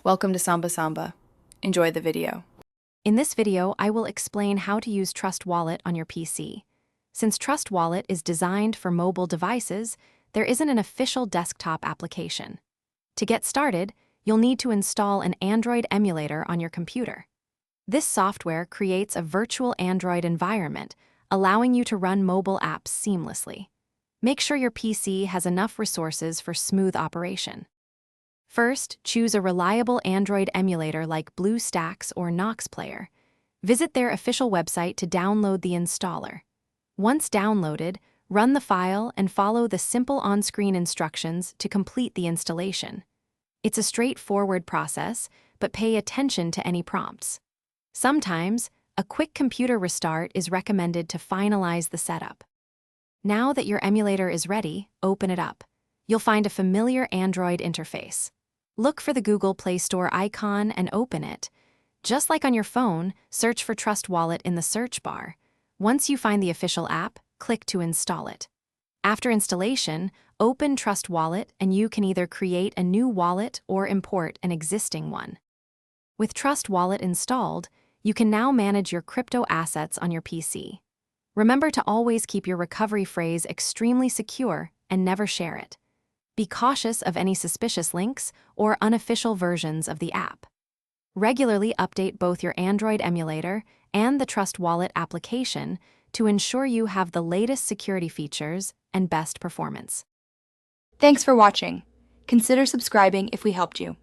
Welcome to Samba Samba. Enjoy the video. In this video, I will explain how to use Trust Wallet on your PC. Since Trust Wallet is designed for mobile devices, there isn't an official desktop application. To get started, you'll need to install an Android emulator on your computer. This software creates a virtual Android environment, allowing you to run mobile apps seamlessly. Make sure your PC has enough resources for smooth operation. First, choose a reliable Android emulator like BlueStacks or Nox Player. Visit their official website to download the installer. Once downloaded, run the file and follow the simple on-screen instructions to complete the installation. It's a straightforward process, but pay attention to any prompts. Sometimes, a quick computer restart is recommended to finalize the setup. Now that your emulator is ready, open it up. You'll find a familiar Android interface. Look for the Google Play Store icon and open it. Just like on your phone, search for Trust Wallet in the search bar. Once you find the official app, click to install it. After installation, open Trust Wallet and you can either create a new wallet or import an existing one. With Trust Wallet installed, you can now manage your crypto assets on your PC. Remember to always keep your recovery phrase extremely secure and never share it. Be cautious of any suspicious links or unofficial versions of the app. Regularly update both your Android emulator and the Trust Wallet application to ensure you have the latest security features and best performance. Thanks for watching. Consider subscribing if we helped you.